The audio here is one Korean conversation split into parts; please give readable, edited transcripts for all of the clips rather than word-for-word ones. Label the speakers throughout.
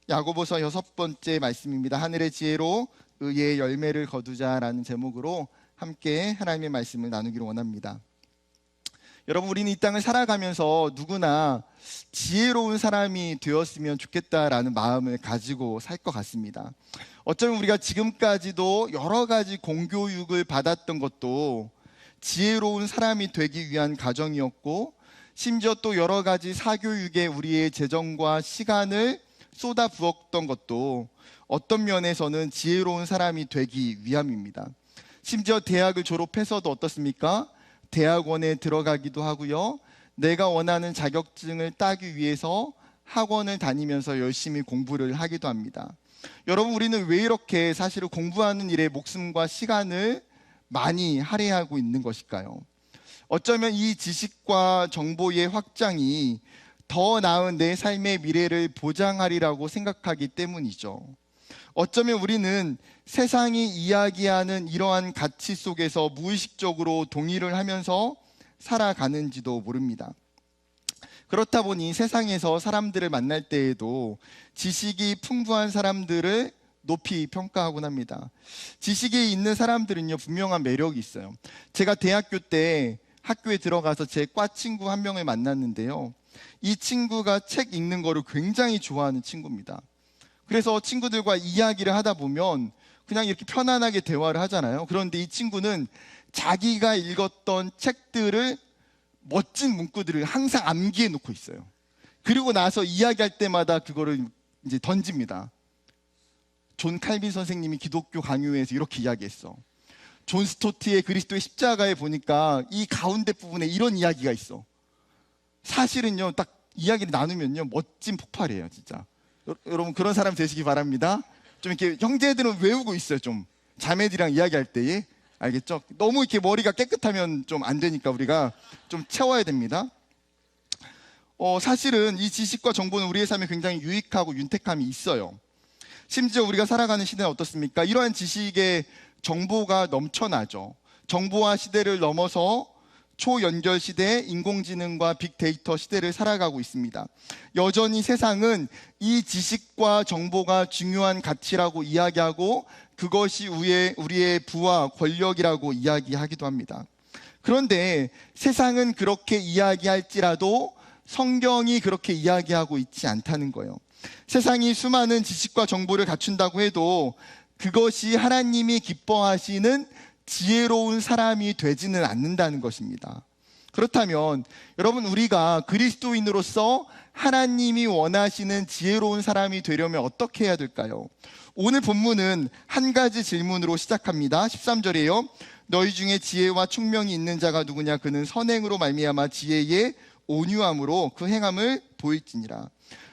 Speaker 1: 야고보서 6번째 말씀입니다. 하늘의 지혜로 의의 열매를 거두자라는 제목으로 함께 하나님의 말씀을 나누기를 원합니다. 여러분, 우리는 이 땅을 살아가면서 누구나 지혜로운 사람이 되었으면 좋겠다라는 마음을 가지고 살 것 같습니다. 어쩌면 우리가 지금까지도 여러 가지 공교육을 받았던 것도 지혜로운 사람이 되기 위한 과정이었고, 심지어 또 여러 가지 사교육에 우리의 재정과 시간을 쏟아 부었던 것도 어떤 면에서는 지혜로운 사람이 되기 위함입니다. 심지어 대학을 졸업해서도 어떻습니까? 대학원에 들어가기도 하고요, 내가 원하는 자격증을 따기 위해서 학원을 다니면서 열심히 공부를 하기도 합니다. 여러분, 우리는 왜 이렇게 사실은 공부하는 일에 목숨과 시간을 많이 할애하고 있는 것일까요? 어쩌면 이 지식과 정보의 확장이 더 나은 내 삶의 미래를 보장하리라고 생각하기 때문이죠. 어쩌면 우리는 세상이 이야기하는 이러한 가치 속에서 무의식적으로 동의를 하면서 살아가는지도 모릅니다. 그렇다 보니 세상에서 사람들을 만날 때에도 지식이 풍부한 사람들을 높이 평가하곤 합니다. 지식이 있는 사람들은요, 분명한 매력이 있어요. 제가 대학교 때 학교에 들어가서 제 과 친구 한 명을 만났는데요, 이 친구가 책 읽는 거를 굉장히 좋아하는 친구입니다. 그래서 친구들과 이야기를 하다 보면 그냥 이렇게 편안하게 대화를 하잖아요. 그런데 이 친구는 자기가 읽었던 책들을, 멋진 문구들을 항상 암기해 놓고 있어요. 그리고 나서 이야기할 때마다 그거를 이제 던집니다. 존 칼빈 선생님이 기독교 강요에서 이렇게 이야기했어. 존 스토트의 그리스도의 십자가에 보니까 이 가운데 부분에 이런 이야기가 있어. 사실은요, 딱 이야기를 나누면요, 멋진 폭발이에요, 진짜. 여러분, 그런 사람 되시기 바랍니다. 좀 이렇게 형제들은 외우고 있어요, 좀. 자매들이랑 이야기할 때에. 알겠죠? 너무 이렇게 머리가 깨끗하면 좀 안 되니까 우리가 좀 채워야 됩니다. 사실은 이 지식과 정보는 우리의 삶에 굉장히 유익하고 윤택함이 있어요. 심지어 우리가 살아가는 시대는 어떻습니까? 이러한 지식의 정보가 넘쳐나죠. 정보화 시대를 넘어서 초연결 시대, 인공지능과 빅데이터 시대를 살아가고 있습니다. 여전히 세상은 이 지식과 정보가 중요한 가치라고 이야기하고, 그것이 우리의 부와 권력이라고 이야기하기도 합니다. 그런데 세상은 그렇게 이야기할지라도 성경이 그렇게 이야기하고 있지 않다는 거예요. 세상이 수많은 지식과 정보를 갖춘다고 해도 그것이 하나님이 기뻐하시는 지혜로운 사람이 되지는 않는다는 것입니다. 그렇다면 여러분, 우리가 그리스도인으로서 하나님이 원하시는 지혜로운 사람이 되려면 어떻게 해야 될까요? 오늘 본문은 한 가지 질문으로 시작합니다. 13절이에요. 너희 중에 지혜와 총명이 있는 자가 누구냐? 그는 선행으로 말미암아 지혜의 온유함으로 그 행함을 보일지니라.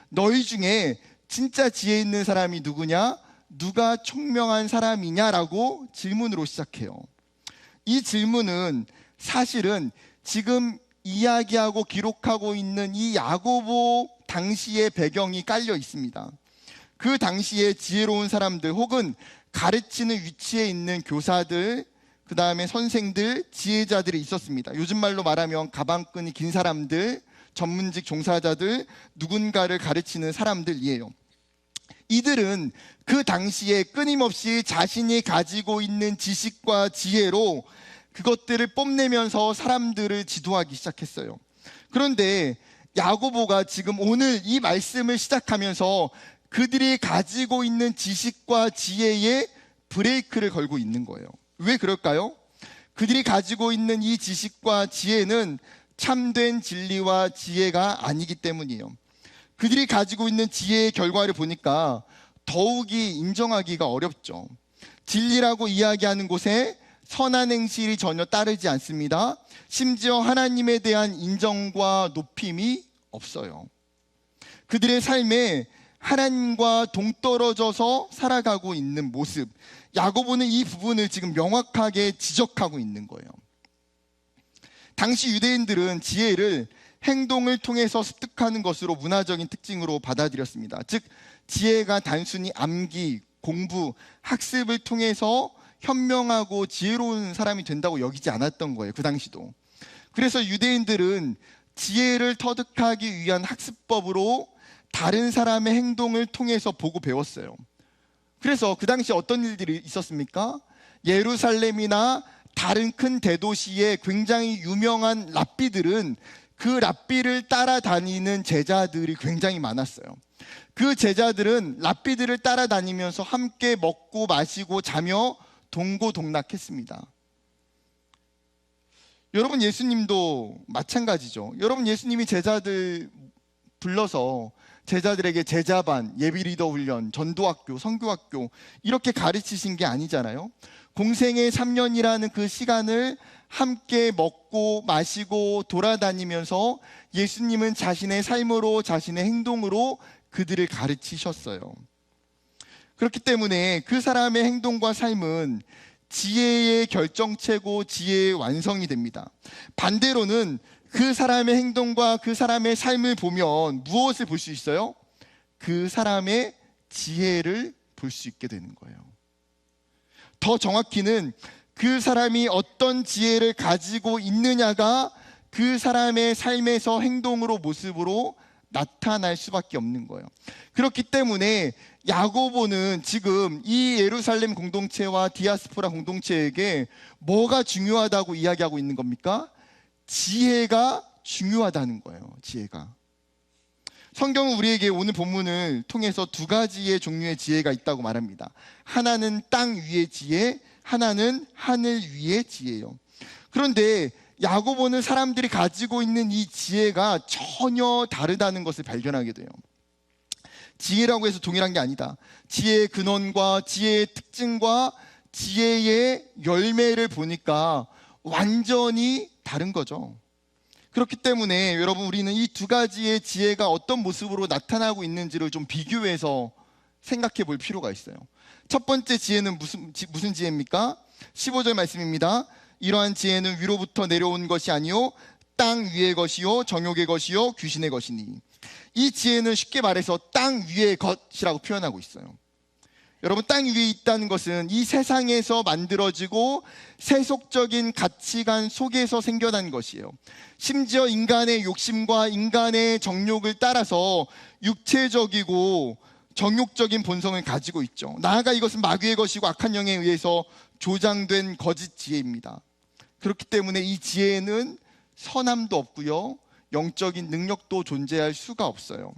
Speaker 1: 너희 중에 진짜 지혜 있는 사람이 누구냐? 누가 총명한 사람이냐라고 질문으로 시작해요. 이 질문은 사실은 지금 이야기하고 기록하고 있는 이 야고보 당시의 배경이 깔려 있습니다. 그 당시에 지혜로운 사람들, 혹은 가르치는 위치에 있는 교사들, 그 다음에 선생들, 지혜자들이 있었습니다. 요즘 말로 말하면 가방끈이 긴 사람들, 전문직 종사자들, 누군가를 가르치는 사람들이에요. 이들은 그 당시에 끊임없이 자신이 가지고 있는 지식과 지혜로 그것들을 뽐내면서 사람들을 지도하기 시작했어요. 그런데 야고보가 지금 오늘 이 말씀을 시작하면서 그들이 가지고 있는 지식과 지혜에 브레이크를 걸고 있는 거예요. 왜 그럴까요? 그들이 가지고 있는 이 지식과 지혜는 참된 진리와 지혜가 아니기 때문이에요. 그들이 가지고 있는 지혜의 결과를 보니까 더욱이 인정하기가 어렵죠. 진리라고 이야기하는 곳에 선한 행실이 전혀 따르지 않습니다. 심지어 하나님에 대한 인정과 높임이 없어요. 그들의 삶에 하나님과 동떨어져서 살아가고 있는 모습, 야고보는 이 부분을 지금 명확하게 지적하고 있는 거예요. 당시 유대인들은 지혜를 행동을 통해서 습득하는 것으로 문화적인 특징으로 받아들였습니다. 즉, 지혜가 단순히 암기, 공부, 학습을 통해서 현명하고 지혜로운 사람이 된다고 여기지 않았던 거예요, 그 당시도. 그래서 유대인들은 지혜를 터득하기 위한 학습법으로 다른 사람의 행동을 통해서 보고 배웠어요. 그래서 그 당시 어떤 일들이 있었습니까? 예루살렘이나 다른 큰 대도시의 굉장히 유명한 랍비들은 그 랍비를 따라다니는 제자들이 굉장히 많았어요. 그 제자들은 랍비들을 따라다니면서 함께 먹고 마시고 자며 동고동락했습니다. 여러분, 예수님도 마찬가지죠. 여러분, 예수님이 제자들 불러서 제자들에게 제자반, 예비리더 훈련, 전도학교, 선교학교 이렇게 가르치신 게 아니잖아요. 공생의 3년이라는 그 시간을 함께 먹고 마시고 돌아다니면서 예수님은 자신의 삶으로, 자신의 행동으로 그들을 가르치셨어요. 그렇기 때문에 그 사람의 행동과 삶은 지혜의 결정체고 지혜의 완성이 됩니다. 반대로는 그 사람의 행동과 그 사람의 삶을 보면 무엇을 볼 수 있어요? 그 사람의 지혜를 볼 수 있게 되는 거예요. 더 정확히는 그 사람이 어떤 지혜를 가지고 있느냐가 그 사람의 삶에서 행동으로, 모습으로 나타날 수밖에 없는 거예요. 그렇기 때문에 야고보는 지금 이 예루살렘 공동체와 디아스포라 공동체에게 뭐가 중요하다고 이야기하고 있는 겁니까? 지혜가 중요하다는 거예요. 지혜가. 성경은 우리에게 오늘 본문을 통해서 두 가지의 종류의 지혜가 있다고 말합니다. 하나는 땅 위의 지혜, 하나는 하늘 위의 지혜예요. 그런데 야고보는 사람들이 가지고 있는 이 지혜가 전혀 다르다는 것을 발견하게 돼요. 지혜라고 해서 동일한 게 아니다. 지혜의 근원과 지혜의 특징과 지혜의 열매를 보니까 완전히 다른 거죠. 그렇기 때문에 여러분, 우리는 이 두 가지의 지혜가 어떤 모습으로 나타나고 있는지를 좀 비교해서 생각해 볼 필요가 있어요. 첫 번째 지혜는 무슨 지혜입니까? 15절 말씀입니다. 이러한 지혜는 위로부터 내려온 것이 아니요 땅 위의 것이요 정욕의 것이요 귀신의 것이니. 이 지혜는 쉽게 말해서 땅 위의 것이라고 표현하고 있어요. 여러분, 땅 위에 있다는 것은 이 세상에서 만들어지고 세속적인 가치관 속에서 생겨난 것이에요. 심지어 인간의 욕심과 인간의 정욕을 따라서 육체적이고 정욕적인 본성을 가지고 있죠. 나아가 이것은 마귀의 것이고 악한 영에 의해서 조장된 거짓 지혜입니다. 그렇기 때문에 이 지혜는 선함도 없고요, 영적인 능력도 존재할 수가 없어요.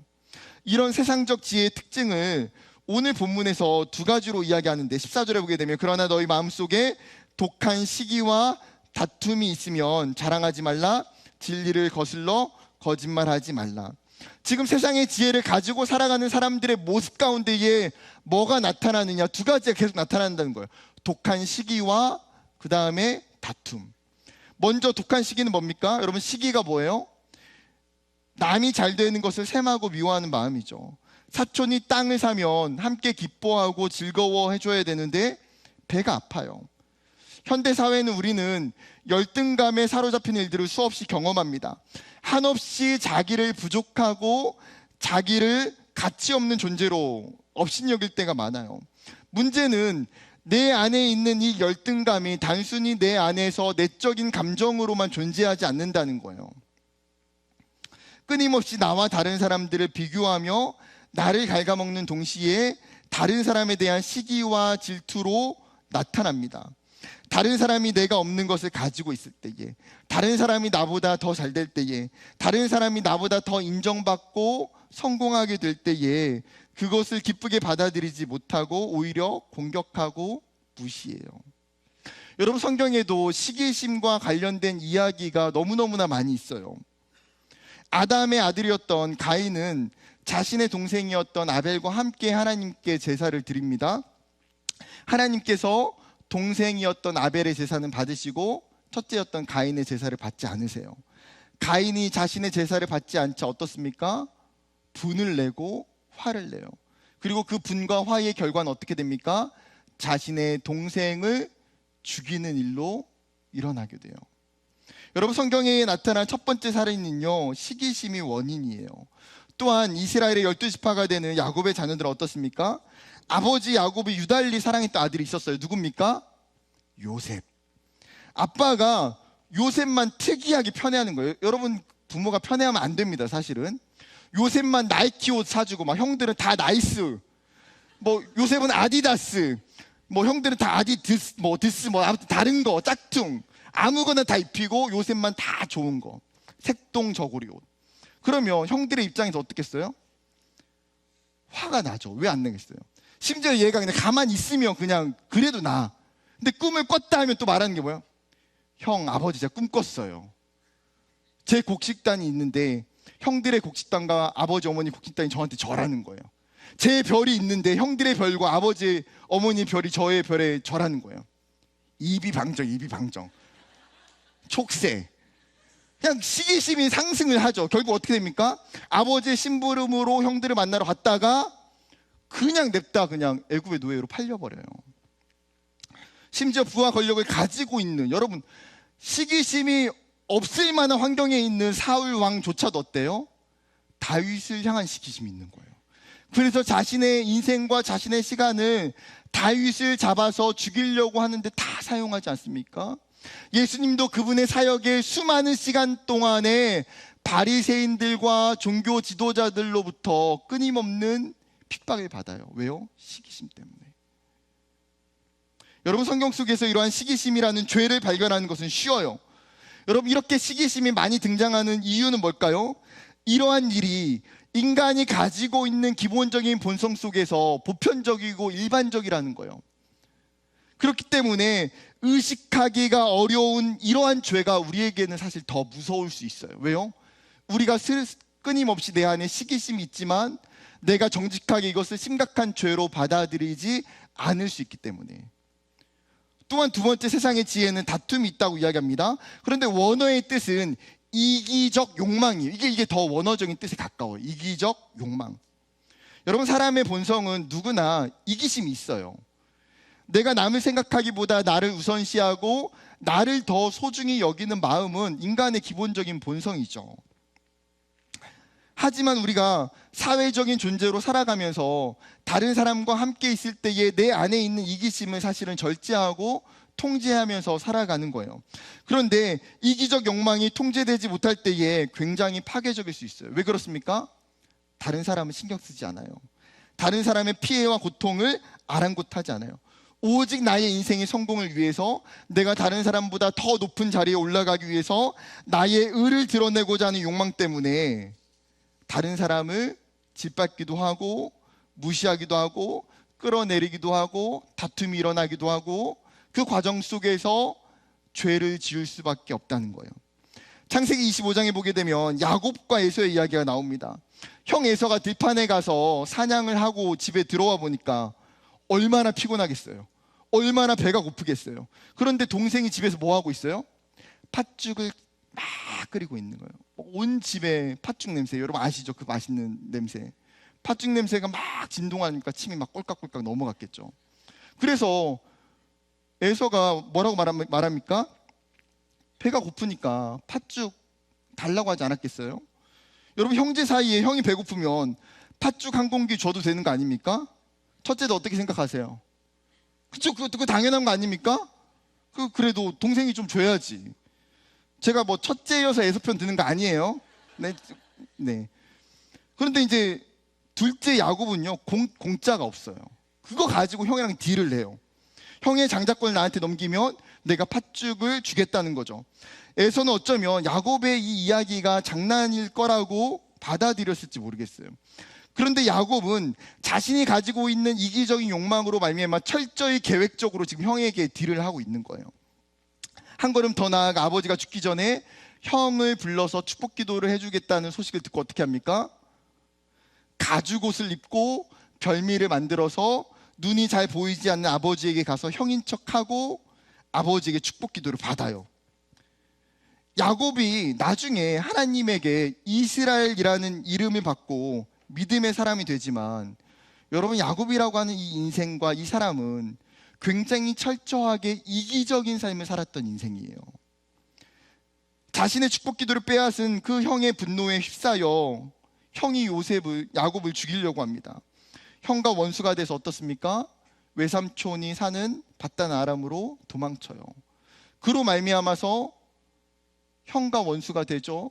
Speaker 1: 이런 세상적 지혜의 특징을 오늘 본문에서 두 가지로 이야기하는데, 14절에 보게 되면 그러나 너희 마음속에 독한 시기와 다툼이 있으면 자랑하지 말라, 진리를 거슬러 거짓말하지 말라. 지금 세상의 지혜를 가지고 살아가는 사람들의 모습 가운데에 뭐가 나타나느냐? 두 가지가 계속 나타난다는 거예요. 독한 시기와 그 다음에 다툼. 먼저 독한 시기는 뭡니까? 여러분, 시기가 뭐예요? 남이 잘 되는 것을 셈하고 미워하는 마음이죠. 사촌이 땅을 사면 함께 기뻐하고 즐거워해줘야 되는데 배가 아파요. 현대사회는 우리는 열등감에 사로잡힌 일들을 수없이 경험합니다. 한없이 자기를 부족하고 자기를 가치 없는 존재로 업신여길 때가 많아요. 문제는 내 안에 있는 이 열등감이 단순히 내 안에서 내적인 감정으로만 존재하지 않는다는 거예요. 끊임없이 나와 다른 사람들을 비교하며 나를 갉아먹는 동시에 다른 사람에 대한 시기와 질투로 나타납니다. 다른 사람이 내가 없는 것을 가지고 있을 때에, 다른 사람이 나보다 더 잘 될 때에, 다른 사람이 나보다 더 인정받고 성공하게 될 때에 그것을 기쁘게 받아들이지 못하고 오히려 공격하고 무시해요. 여러분, 성경에도 시기심과 관련된 이야기가 너무너무나 많이 있어요. 아담의 아들이었던 가인은 자신의 동생이었던 아벨과 함께 하나님께 제사를 드립니다. 하나님께서 동생이었던 아벨의 제사는 받으시고 첫째였던 가인의 제사를 받지 않으세요. 가인이 자신의 제사를 받지 않자 어떻습니까? 분을 내고 화를 내요. 그리고 그 분과 화의 결과는 어떻게 됩니까? 자신의 동생을 죽이는 일로 일어나게 돼요. 여러분, 성경에 나타난 첫 번째 살인은요, 시기심이 원인이에요. 또한 이스라엘의 12지파가 되는 야곱의 자녀들은 어떻습니까? 아버지 야곱이 유달리 사랑했던 아들이 있었어요. 누굽니까? 요셉. 아빠가 요셉만 특이하게 편애하는 거예요. 여러분, 부모가 편애하면 안 됩니다. 사실은 요셉만 나이키 옷 사주고, 막 형들은 다 나이스, 뭐 요셉은 아디다스, 뭐 형들은 다 아디드스, 뭐 드스, 뭐 아무튼 다른 거 짝퉁 아무거나 다 입히고, 요셉만 다 좋은 거 색동 저고리 옷. 그러면 형들의 입장에서 어떻겠어요? 화가 나죠. 왜 안 내겠어요? 심지어 얘가 그냥 가만히 있으면 그냥 그래도 나. 근데 꿈을 꿨다 하면 또 말하는 게 뭐야? 형, 아버지 제가 꿈 꿨어요. 제 곡식단이 있는데 형들의 곡식단과 아버지 어머니 곡식단이 저한테 절하는 거예요. 제 별이 있는데 형들의 별과 아버지 어머니 별이 저의 별에 절하는 거예요. 이비방정, 이비방정. 촉새. 그냥 시기심이 상승을 하죠. 결국 어떻게 됩니까? 아버지의 심부름으로 형들을 만나러 갔다가 그냥 냅다 그냥 애굽의 노예로 팔려버려요. 심지어 부와 권력을 가지고 있는, 여러분, 시기심이 없을 만한 환경에 있는 사울 왕조차도 어때요? 다윗을 향한 시기심이 있는 거예요. 그래서 자신의 인생과 자신의 시간을 다윗을 잡아서 죽이려고 하는데 다 사용하지 않습니까? 예수님도 그분의 사역의 수많은 시간 동안에 바리새인들과 종교 지도자들로부터 끊임없는 핍박을 받아요. 왜요? 시기심 때문에. 여러분, 성경 속에서 이러한 시기심이라는 죄를 발견하는 것은 쉬워요. 여러분, 이렇게 시기심이 많이 등장하는 이유는 뭘까요? 이러한 일이 인간이 가지고 있는 기본적인 본성 속에서 보편적이고 일반적이라는 거예요. 그렇기 때문에 의식하기가 어려운 이러한 죄가 우리에게는 사실 더 무서울 수 있어요. 왜요? 우리가 끊임없이 내 안에 시기심이 있지만 내가 정직하게 이것을 심각한 죄로 받아들이지 않을 수 있기 때문에. 또한 두 번째, 세상의 지혜는 다툼이 있다고 이야기합니다. 그런데 원어의 뜻은 이기적 욕망이에요. 이게 더 원어적인 뜻에 가까워요. 이기적 욕망. 여러분, 사람의 본성은 누구나 이기심이 있어요. 내가 남을 생각하기보다 나를 우선시하고 나를 더 소중히 여기는 마음은 인간의 기본적인 본성이죠. 하지만 우리가 사회적인 존재로 살아가면서 다른 사람과 함께 있을 때에 내 안에 있는 이기심을 사실은 절제하고 통제하면서 살아가는 거예요. 그런데 이기적 욕망이 통제되지 못할 때에 굉장히 파괴적일 수 있어요. 왜 그렇습니까? 다른 사람은 신경 쓰지 않아요. 다른 사람의 피해와 고통을 아랑곳하지 않아요. 오직 나의 인생의 성공을 위해서, 내가 다른 사람보다 더 높은 자리에 올라가기 위해서 나의 의를 드러내고자 하는 욕망 때문에 다른 사람을 짓밟기도 하고 무시하기도 하고 끌어내리기도 하고 다툼이 일어나기도 하고, 그 과정 속에서 죄를 지을 수밖에 없다는 거예요. 창세기 25장에 보게 되면 야곱과 에서의 이야기가 나옵니다. 형 에서가 들판에 가서 사냥을 하고 집에 들어와 보니까 얼마나 피곤하겠어요. 얼마나 배가 고프겠어요. 그런데 동생이 집에서 뭐 하고 있어요? 팥죽을 막 끓이고 있는 거예요. 온 집에 팥죽 냄새, 여러분 아시죠? 그 맛있는 냄새. 팥죽 냄새가 막 진동하니까 침이 막 꼴깍꼴깍 넘어갔겠죠. 그래서 에서가 뭐라고 말합니까? 배가 고프니까 팥죽 달라고 하지 않았겠어요? 여러분, 형제 사이에 형이 배고프면 팥죽 한 공기 줘도 되는 거 아닙니까? 첫째도 어떻게 생각하세요? 그쵸? 그거 당연한 거 아닙니까? 그래도 동생이 좀 줘야지. 제가 뭐 첫째여서 에서 편 드는 거 아니에요. 네. 그런데 이제 둘째 야곱은요, 공짜가 없어요. 그거 가지고 형이랑 딜을 해요. 형의 장자권을 나한테 넘기면 내가 팥죽을 주겠다는 거죠. 에서는 어쩌면 야곱의 이 이야기가 장난일 거라고 받아들였을지 모르겠어요. 그런데 야곱은 자신이 가지고 있는 이기적인 욕망으로 말미암아 철저히 계획적으로 지금 형에게 딜을 하고 있는 거예요. 한 걸음 더 나아가 아버지가 죽기 전에 형을 불러서 축복 기도를 해주겠다는 소식을 듣고 어떻게 합니까? 가죽옷을 입고 별미를 만들어서 눈이 잘 보이지 않는 아버지에게 가서 형인 척하고 아버지에게 축복 기도를 받아요. 야곱이 나중에 하나님에게 이스라엘이라는 이름을 받고 믿음의 사람이 되지만, 여러분, 야곱이라고 하는 이 인생과 이 사람은 굉장히 철저하게 이기적인 삶을 살았던 인생이에요. 자신의 축복 기도를 빼앗은 그 형의 분노에 휩싸여 형이 야곱을 죽이려고 합니다. 형과 원수가 돼서 어떻습니까? 외삼촌이 사는 바단 아람으로 도망쳐요. 그로 말미암아서 형과 원수가 되죠.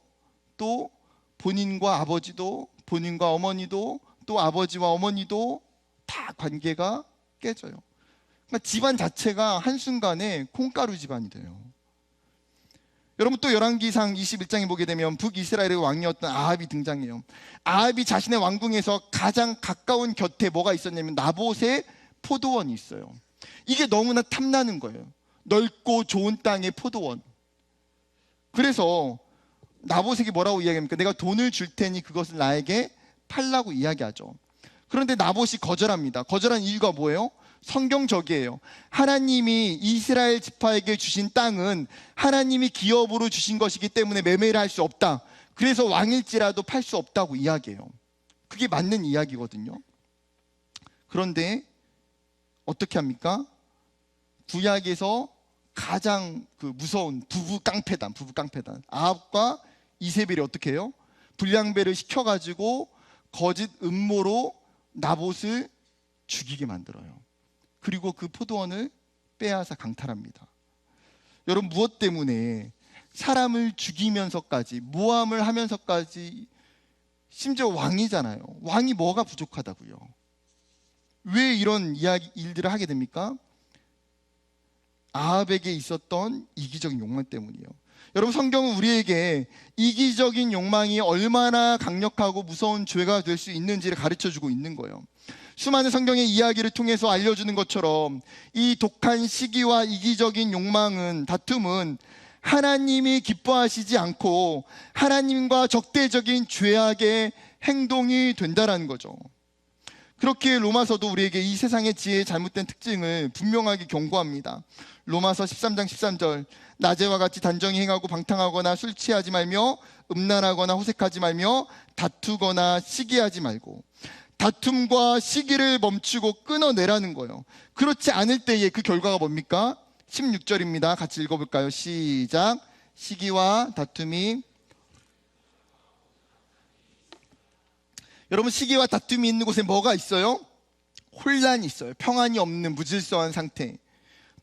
Speaker 1: 또 본인과 아버지도 본인과 어머니도 또 아버지와 어머니도 다 관계가 깨져요. 그러니까 집안 자체가 한순간에 콩가루 집안이 돼요. 여러분, 또 열왕기상 21장에 보게 되면 북이스라엘의 왕이었던 아합이 등장해요. 아합이 자신의 왕궁에서 가장 가까운 곁에 뭐가 있었냐면 나봇의 포도원이 있어요. 이게 너무나 탐나는 거예요. 넓고 좋은 땅의 포도원. 그래서 나봇에게 뭐라고 이야기합니까? 내가 돈을 줄 테니 그것을 나에게 팔라고 이야기하죠. 그런데 나봇이 거절합니다. 거절한 이유가 뭐예요? 성경적이에요. 하나님이 이스라엘 지파에게 주신 땅은 하나님이 기업으로 주신 것이기 때문에 매매를 할 수 없다. 그래서 왕일지라도 팔 수 없다고 이야기해요. 그게 맞는 이야기거든요. 그런데 어떻게 합니까? 구약에서 가장 무서운 부부 깡패단 아합과 이세벨이 어떻게 해요? 불량배를 시켜가지고 거짓 음모로 나봇을 죽이게 만들어요. 그리고 그 포도원을 빼앗아 강탈합니다. 여러분, 무엇 때문에 사람을 죽이면서까지, 모함을 하면서까지, 심지어 왕이잖아요. 왕이 뭐가 부족하다고요? 왜 이런 일들을 하게 됩니까? 아합에게 있었던 이기적인 욕망 때문이에요. 여러분, 성경은 우리에게 이기적인 욕망이 얼마나 강력하고 무서운 죄가 될 수 있는지를 가르쳐주고 있는 거예요. 수많은 성경의 이야기를 통해서 알려주는 것처럼 이 독한 시기와 이기적인 욕망은, 다툼은 하나님이 기뻐하시지 않고 하나님과 적대적인 죄악의 행동이 된다라는 거죠. 그렇게 로마서도 우리에게 이 세상의 지혜의 잘못된 특징을 분명하게 경고합니다. 로마서 13장 13절, 낮에와 같이 단정히 행하고 방탕하거나 술 취하지 말며 음란하거나 호색하지 말며 다투거나 시기하지 말고. 다툼과 시기를 멈추고 끊어내라는 거예요. 그렇지 않을 때의 그 결과가 뭡니까? 16절입니다. 같이 읽어볼까요? 시작. 시기와 다툼이, 여러분, 시기와 다툼이 있는 곳에 뭐가 있어요? 혼란이 있어요. 평안이 없는 무질서한 상태.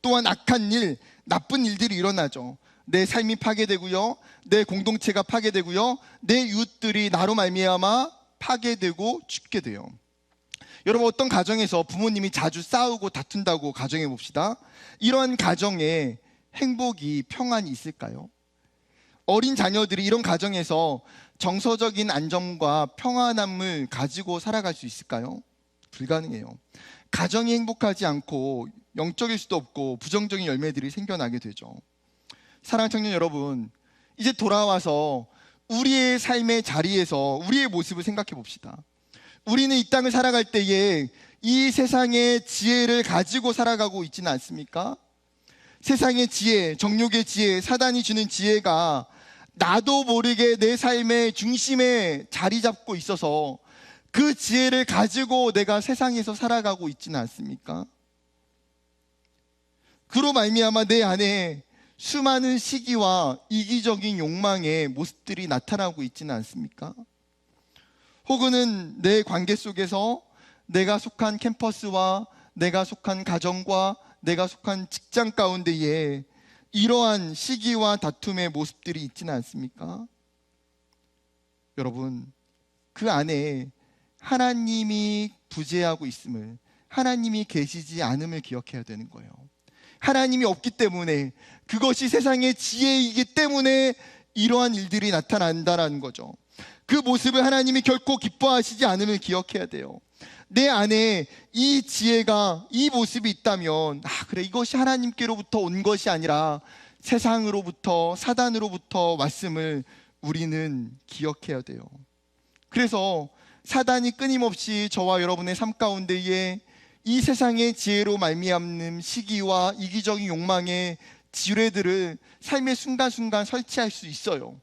Speaker 1: 또한 악한 일, 나쁜 일들이 일어나죠. 내 삶이 파괴되고요, 내 공동체가 파괴되고요, 내 이웃들이 나로 말미암아 파괴되고 죽게 돼요. 여러분, 어떤 가정에서 부모님이 자주 싸우고 다툰다고 가정해 봅시다. 이런 가정에 행복이, 평안이 있을까요? 어린 자녀들이 이런 가정에서 정서적인 안정과 평안함을 가지고 살아갈 수 있을까요? 불가능해요. 가정이 행복하지 않고 영적일 수도 없고 부정적인 열매들이 생겨나게 되죠. 사랑하는 청년 여러분, 이제 돌아와서 우리의 삶의 자리에서 우리의 모습을 생각해 봅시다. 우리는 이 땅을 살아갈 때에 이 세상의 지혜를 가지고 살아가고 있지는 않습니까? 세상의 지혜, 정욕의 지혜, 사단이 주는 지혜가 나도 모르게 내 삶의 중심에 자리 잡고 있어서 그 지혜를 가지고 내가 세상에서 살아가고 있지는 않습니까? 그로 말미암아 내 안에 수많은 시기와 이기적인 욕망의 모습들이 나타나고 있지는 않습니까? 혹은 내 관계 속에서 내가 속한 캠퍼스와 내가 속한 가정과 내가 속한 직장 가운데에 이러한 시기와 다툼의 모습들이 있지는 않습니까? 여러분, 그 안에 하나님이 부재하고 있음을, 하나님이 계시지 않음을 기억해야 되는 거예요. 하나님이 없기 때문에, 그것이 세상의 지혜이기 때문에 이러한 일들이 나타난다는 거죠. 그 모습을 하나님이 결코 기뻐하시지 않음을 기억해야 돼요. 내 안에 이 지혜가, 이 모습이 있다면, 그래, 이것이 하나님께로부터 온 것이 아니라 세상으로부터, 사단으로부터 왔음을 우리는 기억해야 돼요. 그래서 사단이 끊임없이 저와 여러분의 삶 가운데에 이 세상의 지혜로 말미암는 시기와 이기적인 욕망의 지뢰들을 삶의 순간순간 설치할 수 있어요.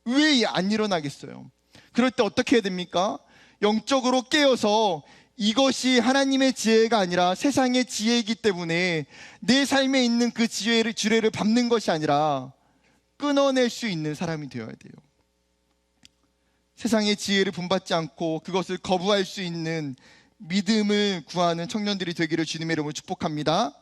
Speaker 1: 왜 안 일어나겠어요? 그럴 때 어떻게 해야 됩니까? 영적으로 깨어서 이것이 하나님의 지혜가 아니라 세상의 지혜이기 때문에 내 삶에 있는 그 지뢰를 밟는 것이 아니라 끊어낼 수 있는 사람이 되어야 돼요. 세상의 지혜를 본받지 않고 그것을 거부할 수 있는 믿음을 구하는 청년들이 되기를 주님의 이름으로 축복합니다.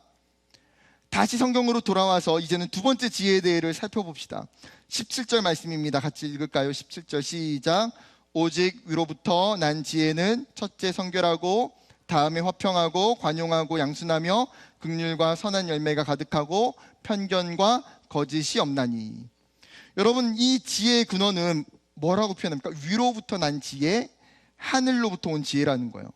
Speaker 1: 다시 성경으로 돌아와서 이제는 두 번째 지혜에 대해를 살펴봅시다. 17절 말씀입니다. 같이 읽을까요? 17절 시작. 오직 위로부터 난 지혜는 첫째 성결하고 다음에 화평하고 관용하고 양순하며 긍휼과 선한 열매가 가득하고 편견과 거짓이 없나니. 여러분, 이 지혜의 근원은 뭐라고 표현합니까? 위로부터 난 지혜, 하늘로부터 온 지혜라는 거예요.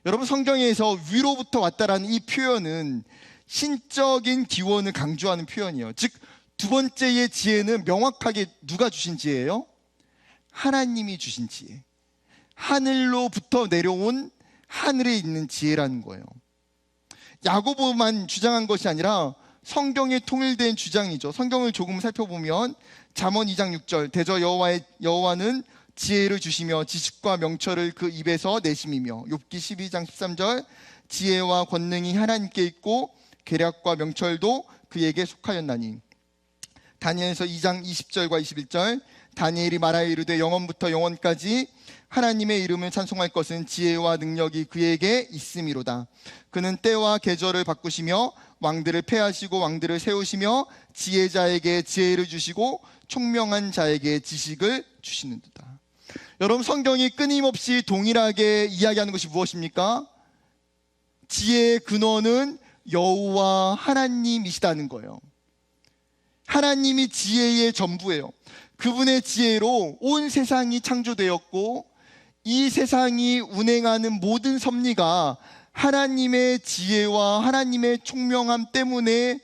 Speaker 1: 여러분, 성경에서 위로부터 왔다라는 이 표현은 신적인 기원을 강조하는 표현이에요. 즉, 두 번째의 지혜는 명확하게 누가 주신 지혜예요? 하나님이 주신 지혜. 하늘로부터 내려온 하늘에 있는 지혜라는 거예요. 야고보만 주장한 것이 아니라 성경에 통일된 주장이죠. 성경을 조금 살펴보면 잠언 2장 6절 대저 여호와는 지혜를 주시며 지식과 명철을 그 입에서 내심이며 욥기 12장 13절 지혜와 권능이 하나님께 있고 계략과 명철도 그에게 속하였나니. 다니엘서 2장 20절과 21절 다니엘이 말하여 이르되 영원부터 영원까지 하나님의 이름을 찬송할 것은 지혜와 능력이 그에게 있음이로다. 그는 때와 계절을 바꾸시며 왕들을 패하시고 왕들을 세우시며 지혜자에게 지혜를 주시고 총명한 자에게 지식을 주시는도다. 여러분, 성경이 끊임없이 동일하게 이야기하는 것이 무엇입니까? 지혜의 근원은 여호와 하나님이시다는 거예요. 하나님이 지혜의 전부예요. 그분의 지혜로 온 세상이 창조되었고 이 세상이 운행하는 모든 섭리가 하나님의 지혜와 하나님의 총명함 때문에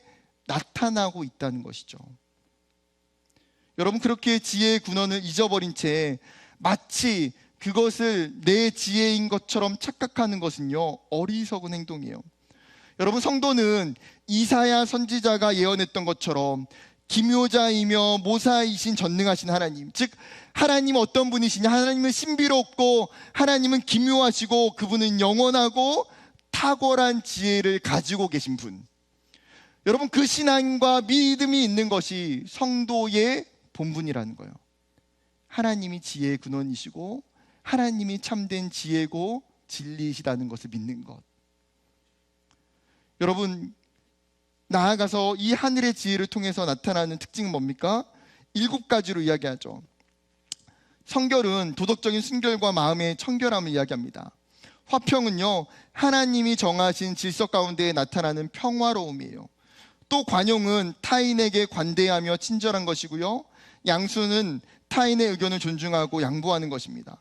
Speaker 1: 나타나고 있다는 것이죠. 여러분, 그렇게 지혜의 근원을 잊어버린 채 마치 그것을 내 지혜인 것처럼 착각하는 것은요, 어리석은 행동이에요. 여러분, 성도는 이사야 선지자가 예언했던 것처럼 기묘자이며 모사이신 전능하신 하나님, 즉 하나님은 어떤 분이시냐? 하나님은 신비롭고 하나님은 기묘하시고 그분은 영원하고 탁월한 지혜를 가지고 계신 분. 여러분, 그 신앙과 믿음이 있는 것이 성도의 본분이라는 거예요. 하나님이 지혜의 근원이시고 하나님이 참된 지혜고 진리이시다는 것을 믿는 것. 여러분, 나아가서 이 하늘의 지혜를 통해서 나타나는 특징은 뭡니까? 7가지로 이야기하죠. 성결은 도덕적인 순결과 마음의 청결함을 이야기합니다. 화평은요, 하나님이 정하신 질서 가운데 나타나는 평화로움이에요. 또 관용은 타인에게 관대하며 친절한 것이고요, 양수는 타인의 의견을 존중하고 양보하는 것입니다.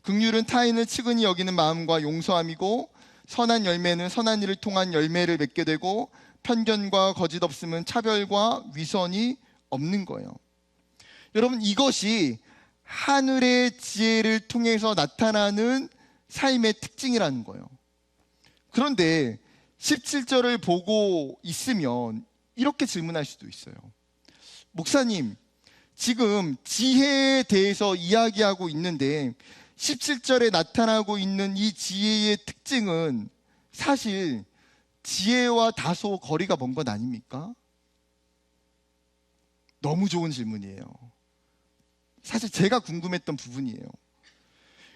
Speaker 1: 긍휼은 타인을 측은히 여기는 마음과 용서함이고, 선한 열매는 선한 일을 통한 열매를 맺게 되고, 편견과 거짓 없음은 차별과 위선이 없는 거예요. 여러분, 이것이 하늘의 지혜를 통해서 나타나는 삶의 특징이라는 거예요. 그런데 17절을 보고 있으면 이렇게 질문할 수도 있어요. 목사님, 지금 지혜에 대해서 이야기하고 있는데 17절에 나타나고 있는 이 지혜의 특징은 사실 지혜와 다소 거리가 먼 것 아닙니까? 너무 좋은 질문이에요. 사실 제가 궁금했던 부분이에요.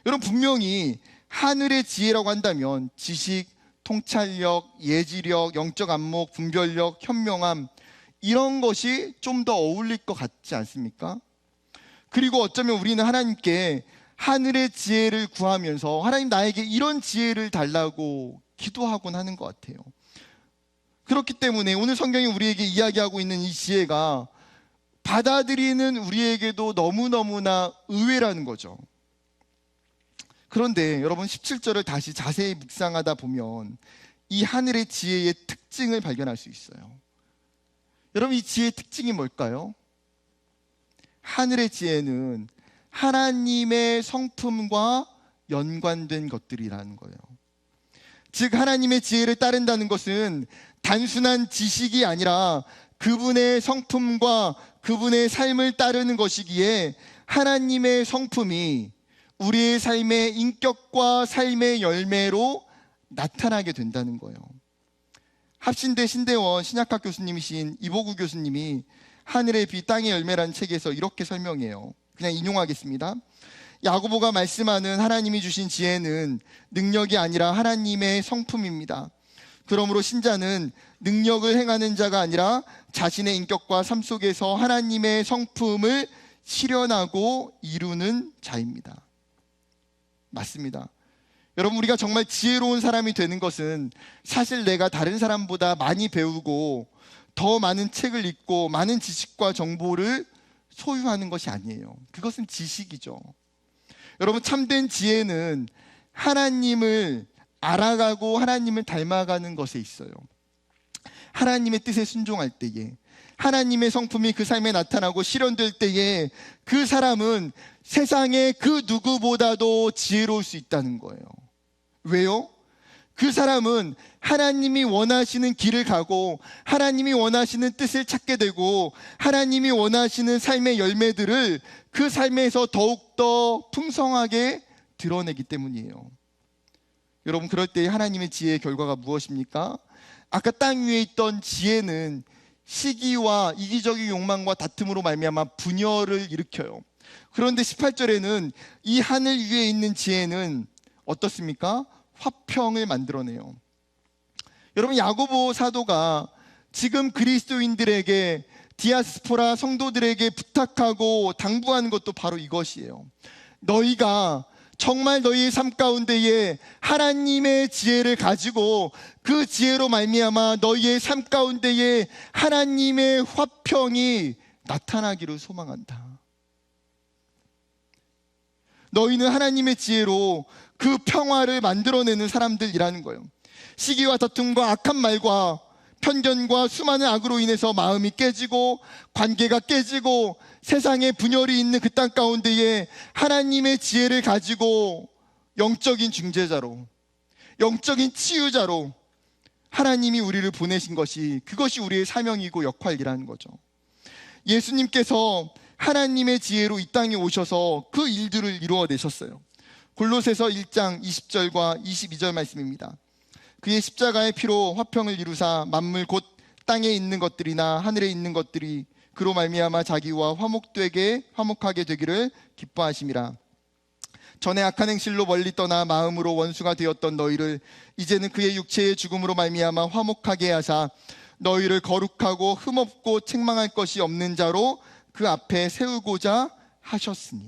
Speaker 1: 여러분, 분명히 하늘의 지혜라고 한다면 지식, 통찰력, 예지력, 영적 안목, 분별력, 현명함, 이런 것이 좀 더 어울릴 것 같지 않습니까? 그리고 어쩌면 우리는 하나님께 하늘의 지혜를 구하면서 하나님, 나에게 이런 지혜를 달라고 기도하곤 하는 것 같아요. 그렇기 때문에 오늘 성경이 우리에게 이야기하고 있는 이 지혜가 받아들이는 우리에게도 너무너무나 의외라는 거죠. 그런데 여러분, 17절을 다시 자세히 묵상하다 보면 이 하늘의 지혜의 특징을 발견할 수 있어요. 여러분, 이 지혜의 특징이 뭘까요? 하늘의 지혜는 하나님의 성품과 연관된 것들이라는 거예요. 즉, 하나님의 지혜를 따른다는 것은 단순한 지식이 아니라 그분의 성품과 그분의 삶을 따르는 것이기에 하나님의 성품이 우리의 삶의 인격과 삶의 열매로 나타나게 된다는 거예요. 합신대 신대원 신약학 교수님이신 이보구 교수님이 하늘의 빛 땅의 열매라는 책에서 이렇게 설명해요. 그냥 인용하겠습니다. 야고보가 말씀하는 하나님이 주신 지혜는 능력이 아니라 하나님의 성품입니다. 그러므로 신자는 능력을 행하는 자가 아니라 자신의 인격과 삶 속에서 하나님의 성품을 실현하고 이루는 자입니다. 맞습니다. 여러분, 우리가 정말 지혜로운 사람이 되는 것은 사실 내가 다른 사람보다 많이 배우고 더 많은 책을 읽고 많은 지식과 정보를 소유하는 것이 아니에요. 그것은 지식이죠. 여러분, 참된 지혜는 하나님을 알아가고 하나님을 닮아가는 것에 있어요. 하나님의 뜻에 순종할 때에, 하나님의 성품이 그 삶에 나타나고 실현될 때에 그 사람은 세상의 그 누구보다도 지혜로울 수 있다는 거예요. 왜요? 그 사람은 하나님이 원하시는 길을 가고 하나님이 원하시는 뜻을 찾게 되고 하나님이 원하시는 삶의 열매들을 그 삶에서 더욱더 풍성하게 드러내기 때문이에요. 여러분, 그럴 때 하나님의 지혜의 결과가 무엇입니까? 아까 땅 위에 있던 지혜는 시기와 이기적인 욕망과 다툼으로 말미암아 분열을 일으켜요. 그런데 18절에는 이 하늘 위에 있는 지혜는 어떻습니까? 화평을 만들어내요. 여러분, 야고보 사도가 지금 그리스도인들에게, 디아스포라 성도들에게 부탁하고 당부하는 것도 바로 이것이에요. 너희가 정말 너희의 삶 가운데에 하나님의 지혜를 가지고 그 지혜로 말미암아 너희의 삶 가운데에 하나님의 화평이 나타나기를 소망한다. 너희는 하나님의 지혜로 그 평화를 만들어내는 사람들이라는 거예요. 시기와 다툼과 악한 말과 편견과 수많은 악으로 인해서 마음이 깨지고 관계가 깨지고 세상에 분열이 있는 그 땅 가운데에 하나님의 지혜를 가지고 영적인 중재자로, 영적인 치유자로 하나님이 우리를 보내신 것이, 그것이 우리의 사명이고 역할이라는 거죠. 예수님께서 하나님의 지혜로 이 땅에 오셔서 그 일들을 이루어내셨어요. 골로새서 1장 20절과 22절 말씀입니다. 그의 십자가의 피로 화평을 이루사 만물 곧 땅에 있는 것들이나 하늘에 있는 것들이 그로 말미암아 자기와 화목하게 되기를 기뻐하심이라. 전에 악한 행실로 멀리 떠나 마음으로 원수가 되었던 너희를 이제는 그의 육체의 죽음으로 말미암아 화목하게 하사 너희를 거룩하고 흠없고 책망할 것이 없는 자로 그 앞에 세우고자 하셨으니.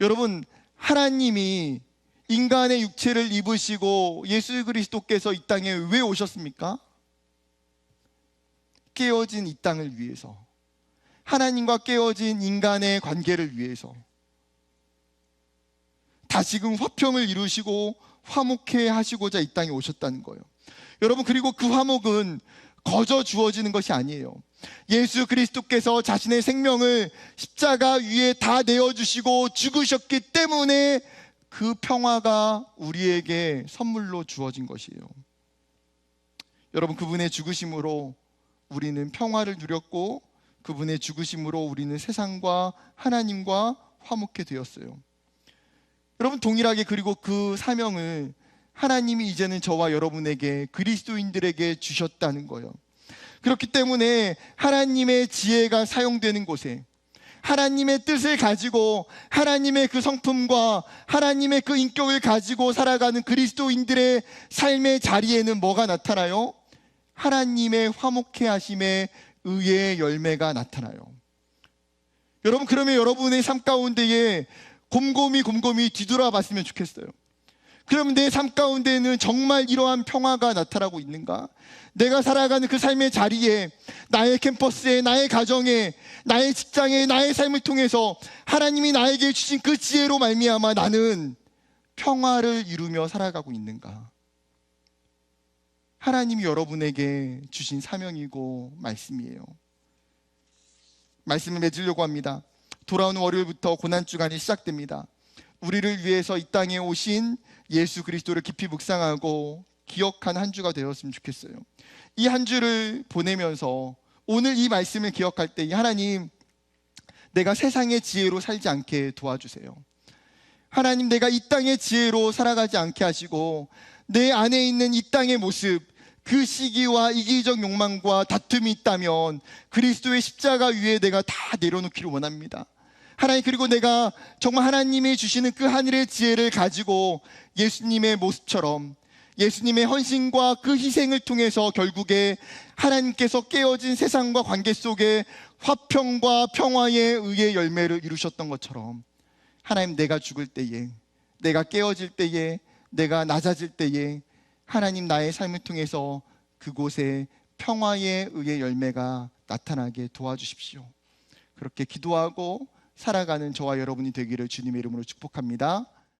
Speaker 1: 여러분, 하나님이 인간의 육체를 입으시고 예수 그리스도께서 이 땅에 왜 오셨습니까? 깨어진 이 땅을 위해서, 하나님과 깨어진 인간의 관계를 위해서 다시금 화평을 이루시고 화목해 하시고자 이 땅에 오셨다는 거예요. 여러분, 그리고 그 화목은 거저 주어지는 것이 아니에요. 예수 그리스도께서 자신의 생명을 십자가 위에 다 내어주시고 죽으셨기 때문에 그 평화가 우리에게 선물로 주어진 것이에요. 여러분, 그분의 죽으심으로 우리는 평화를 누렸고 그분의 죽으심으로 우리는 세상과 하나님과 화목해 되었어요. 여러분, 동일하게 그리고 그 사명을 하나님이 이제는 저와 여러분에게, 그리스도인들에게 주셨다는 거예요. 그렇기 때문에 하나님의 지혜가 사용되는 곳에, 하나님의 뜻을 가지고 하나님의 그 성품과 하나님의 그 인격을 가지고 살아가는 그리스도인들의 삶의 자리에는 뭐가 나타나요? 하나님의 화목해 하심의 의의 열매가 나타나요. 여러분, 그러면 여러분의 삶 가운데에 곰곰이 뒤돌아 봤으면 좋겠어요. 그럼 내 삶 가운데에는 정말 이러한 평화가 나타나고 있는가? 내가 살아가는 그 삶의 자리에, 나의 캠퍼스에, 나의 가정에, 나의 직장에, 나의 삶을 통해서 하나님이 나에게 주신 그 지혜로 말미암아 나는 평화를 이루며 살아가고 있는가? 하나님이 여러분에게 주신 사명이고 말씀이에요. 말씀을 맺으려고 합니다. 돌아오는 월요일부터 고난주간이 시작됩니다. 우리를 위해서 이 땅에 오신 예수 그리스도를 깊이 묵상하고 기억한 한 주가 되었으면 좋겠어요. 이 한 주를 보내면서 오늘 이 말씀을 기억할 때, 하나님, 내가 세상의 지혜로 살지 않게 도와주세요. 하나님, 내가 이 땅의 지혜로 살아가지 않게 하시고 내 안에 있는 이 땅의 모습, 그 시기와 이기적 욕망과 다툼이 있다면 그리스도의 십자가 위에 내가 다 내려놓기를 원합니다. 하나님, 그리고 내가 정말 하나님이 주시는 그 하늘의 지혜를 가지고 예수님의 모습처럼, 예수님의 헌신과 그 희생을 통해서 결국에 하나님께서 깨어진 세상과 관계 속에 화평과 평화의 의의 열매를 이루셨던 것처럼, 하나님, 내가 죽을 때에 내가 깨어질 때에, 내가 낮아질 때에 하나님 나의 삶을 통해서 그곳에 평화의 의의 열매가 나타나게 도와주십시오. 그렇게 기도하고 살아가는 저와 여러분이 되기를 주님의 이름으로 축복합니다.